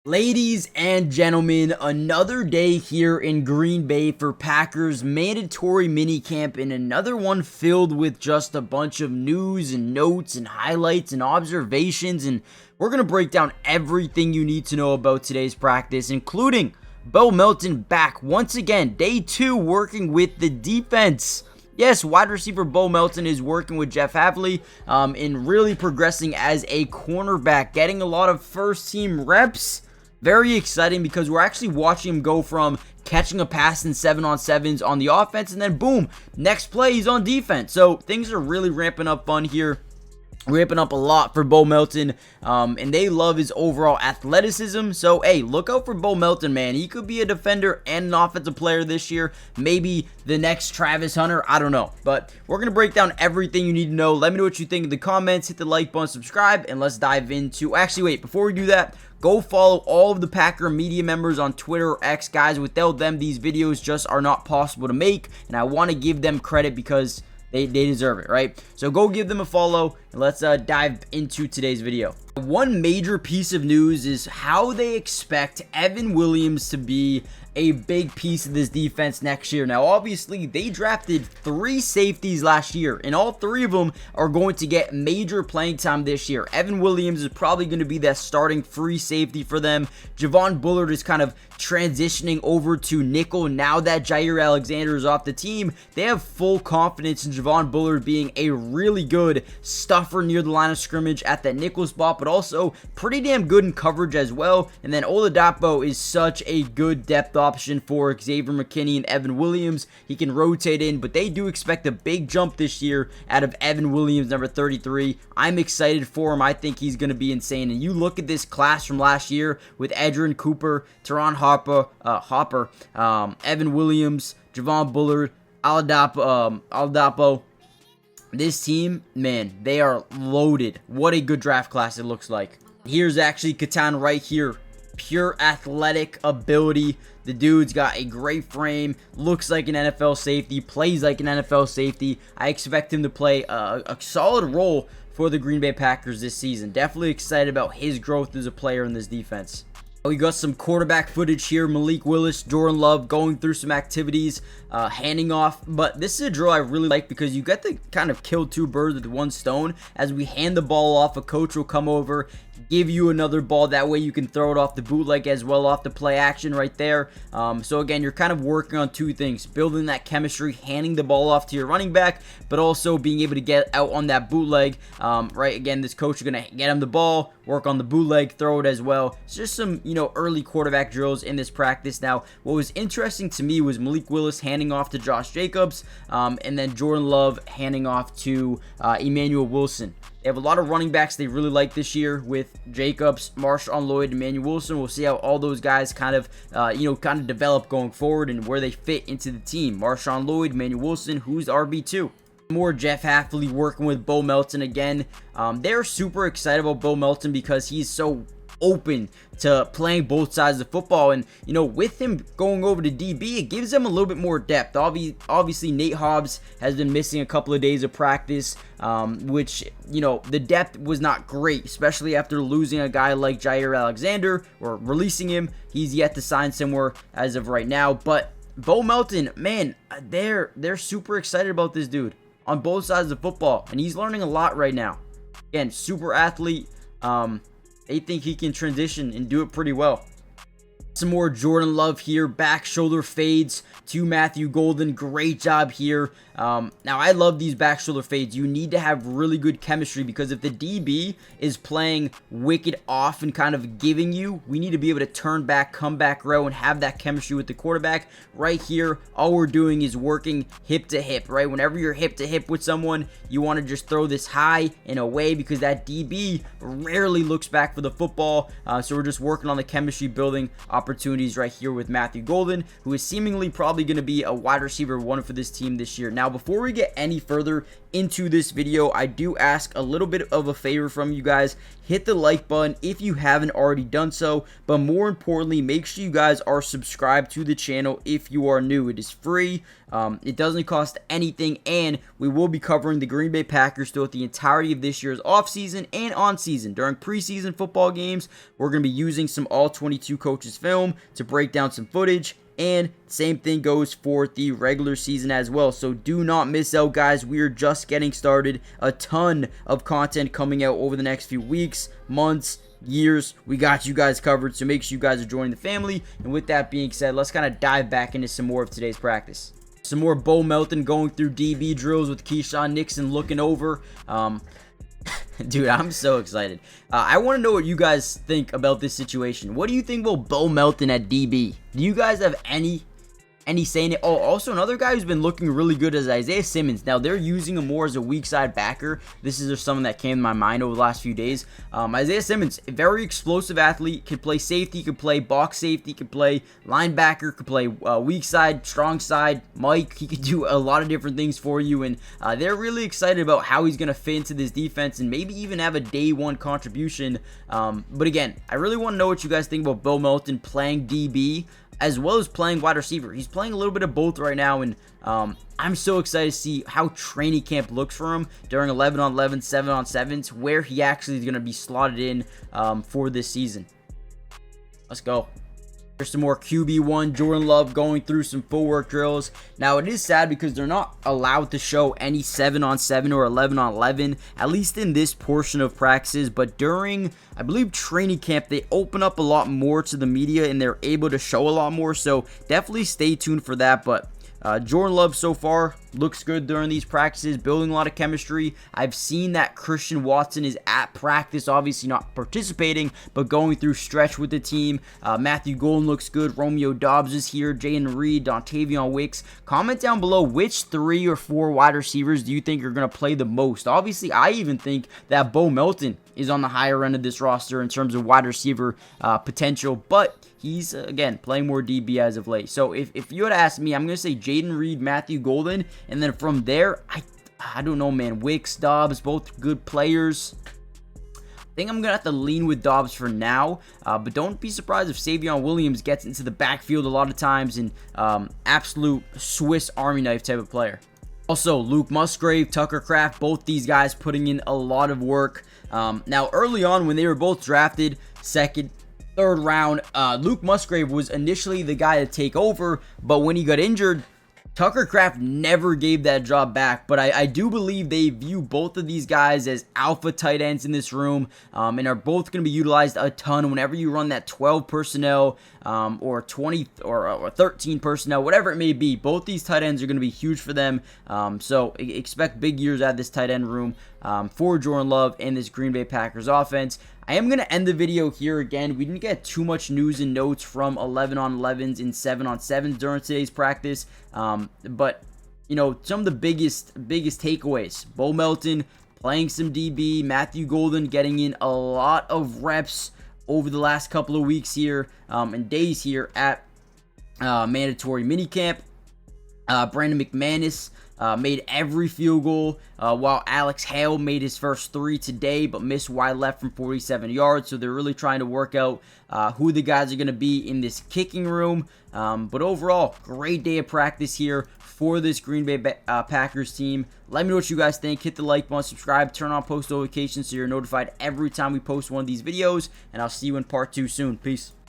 Ladies and gentlemen, another day here in Green Bay for Packers mandatory minicamp, and another one filled with just a bunch of news and notes and highlights and observations, and we're going to break down everything you need to know about today's practice, including Melton back once again, day 2 working with the defense. Yes, wide receiver Melton is working with Jeff Havley and really progressing as a cornerback, getting a lot of first team reps. Very exciting because we're actually watching him go from catching a pass in 7-on-7s on the offense, and then boom, next play he's on defense. So things are really ramping up fun here. Ramping up a lot for Melton, and they love his overall athleticism. So, hey, look out for Melton, man. He could be a defender and an offensive player this year. Maybe the next Travis Hunter. I don't know. But we're going to break down everything you need to know. Let me know what you think in the comments. Hit the like button, subscribe, and let's dive into... Actually, wait, before we do that, go follow all of the Packer media members on Twitter or X, guys. Without them, these videos just are not possible to make, and I want to give them credit because... They deserve it, right? So go give them a follow, and let's dive into today's video. One major piece of news is how they expect Evan Williams to be a big piece of this defense next year. Now, obviously, they drafted 3 safeties last year, and all 3 of them are going to get major playing time this year. Evan Williams is probably going to be that starting free safety for them. Javon Bullard is kind of transitioning over to nickel now that Jair Alexander is off the team. They have full confidence in Javon Bullard being a really good stuffer near the line of scrimmage at that nickel spot, but also pretty damn good in coverage as well. And then Oladapo is such a good depth option for Xavier McKinney and Evan Williams. He can rotate in, but they do expect a big jump this year out of Evan Williams, number 33. I'm excited for him. I think he's going to be insane. And you look at this class from last year with Edgerrin Cooper, Teron Hopper, Evan Williams, Javon Bullard, Oladapo. This team, man, they are loaded. What a good draft class it looks like. Here's actually Katan right here. Pure athletic ability. The dude's got a great frame, looks like an NFL safety, plays like an NFL safety. I expect him to play a solid role for the Green Bay Packers this season. Definitely excited about his growth as a player in this defense. We got some quarterback footage here. Malik Willis, Jordan Love going through some activities, handing off. But this is a drill I really like because you get to kind of kill 2 birds with 1 stone. As we hand the ball off, a coach will come over, give you another ball. That way you can throw it off the bootleg as well, off the play action right there. So again, you're kind of working on 2 things. Building that chemistry, handing the ball off to your running back, but also being able to get out on that bootleg. Right, again, this coach is going to get him the ball, work on the bootleg, throw it as well. It's just some, early quarterback drills in this practice. Now, what was interesting to me was Malik Willis handing off to Josh Jacobs, and then Jordan Love handing off to Emmanuel Wilson. They have a lot of running backs they really like this year with Jacobs, Marshawn Lloyd, and Emmanuel Wilson. We'll see how all those guys kind of develop going forward and where they fit into the team. Marshawn Lloyd, Emmanuel Wilson, who's RB2. More Jeff Havley working with Melton again. They're super excited about Melton because he's so open to playing both sides of the football, and with him going over to DB, it gives them a little bit more depth. Obviously Nate Hobbs has been missing a couple of days of practice, which the depth was not great, especially after losing a guy like Jair Alexander or releasing him. He's yet to sign somewhere as of right now, but Melton, man, they're super excited about this dude on both sides of the football, and he's learning a lot right now. Again, super athlete. They think he can transition and do it pretty well. Some more Jordan Love here. Back shoulder fades to Matthew Golden. Great job here. Now, I love these back shoulder fades. You need to have really good chemistry because if the DB is playing wicked off and kind of giving you, we need to be able to turn back, come back row, and have that chemistry with the quarterback. Right here, all we're doing is working hip to hip, right? Whenever you're hip to hip with someone, you want to just throw this high and away because that DB rarely looks back for the football. So we're just working on the chemistry building opportunities right here with Matthew Golden, who is seemingly probably going to be a wide receiver 1 for this team this year. Now, Now, before we get any further into this video, I do ask a little bit of a favor from you guys. Hit the like button if you haven't already done so, but more importantly, make sure you guys are subscribed to the channel if you are new. It is free, it doesn't cost anything, and we will be covering the Green Bay Packers throughout the entirety of this year's offseason and on-season. During preseason football games, we're going to be using some all-22 coaches film to break down some footage, and same thing goes for the regular season as well. So do not miss out, guys. We are just getting started. A ton of content coming out over the next few weeks, months, years. We got you guys covered, so make sure you guys are joining the family. And with that being said, let's kind of dive back into some more of today's practice. Some more Bo Melton going through DB drills with Keyshawn Nixon looking over. Dude, I'm so excited. I want to know what you guys think about this situation. What do you think about Bo Melton at DB? Do you guys have any say in it? Oh, also another guy who's been looking really good is Isaiah Simmons. Now, they're using him more as a weak side backer. This is just something that came to my mind over the last few days. Isaiah Simmons, a very explosive athlete, can play safety, can play box safety, can play linebacker, can play weak side, strong side, Mike. He could do a lot of different things for you, and they're really excited about how he's going to fit into this defense and maybe even have a day one contribution. But again, I really want to know what you guys think about Bo Melton playing DB as well as playing wide receiver. He's playing a little bit of both right now, and I'm so excited to see how training camp looks for him during 11-on-11, 7-on-7s, where he actually is going to be slotted in for this season. Let's go. There's some more QB1 Jordan Love going through some footwork drills. Now, it is sad because they're not allowed to show any 7-on-7 or 11-on-11, at least in this portion of practices. But during, I believe, training camp, they open up a lot more to the media and they're able to show a lot more. So definitely stay tuned for that. But Jordan Love so far looks good during these practices, building a lot of chemistry. I've seen that Christian Watson is at practice, obviously not participating, but going through stretch with the team. Matthew Golden looks good. Romeo Doubs is here. Jayden Reed, Dontavion Wicks. Comment down below which 3 or 4 wide receivers do you think are going to play the most. Obviously, I even think that Bo Melton is on the higher end of this roster in terms of wide receiver potential, but he's, again, playing more DB as of late. So if you had asked me, I'm going to say Jayden Reed, Matthew Golden, and then from there, I don't know, man. Wicks, Doubs, both good players. I think I'm going to have to lean with Doubs for now, but don't be surprised if Savion Williams gets into the backfield a lot of times and absolute Swiss Army knife type of player. Also, Luke Musgrave, Tucker Kraft, both these guys putting in a lot of work. Now, early on when they were both drafted, second, third round, Luke Musgrave was initially the guy to take over, but when he got injured, Tucker Kraft never gave that job back. But I do believe they view both of these guys as alpha tight ends in this room, and are both going to be utilized a ton whenever you run that 12 personnel or 20 or 13 personnel, whatever it may be. Both these tight ends are going to be huge for them, so expect big years out of this tight end room for Jordan Love and this Green Bay Packers offense. I am going to end the video here. Again, we didn't get too much news and notes from 11-on-11s and 7-on-7s during today's practice, but you know, some of the biggest takeaways: Bo Melton playing some DB, Matthew Golden getting in a lot of reps over the last couple of weeks here and days here at mandatory minicamp. Brandon McManus made every field goal, while Alex Hale made his first 3 today, but missed wide left from 47 yards. So they're really trying to work out who the guys are going to be in this kicking room. But overall, great day of practice here for this Green Bay Packers team. Let me know what you guys think. Hit the like button, subscribe, turn on post notifications so you're notified every time we post one of these videos. And I'll see you in part 2 soon. Peace.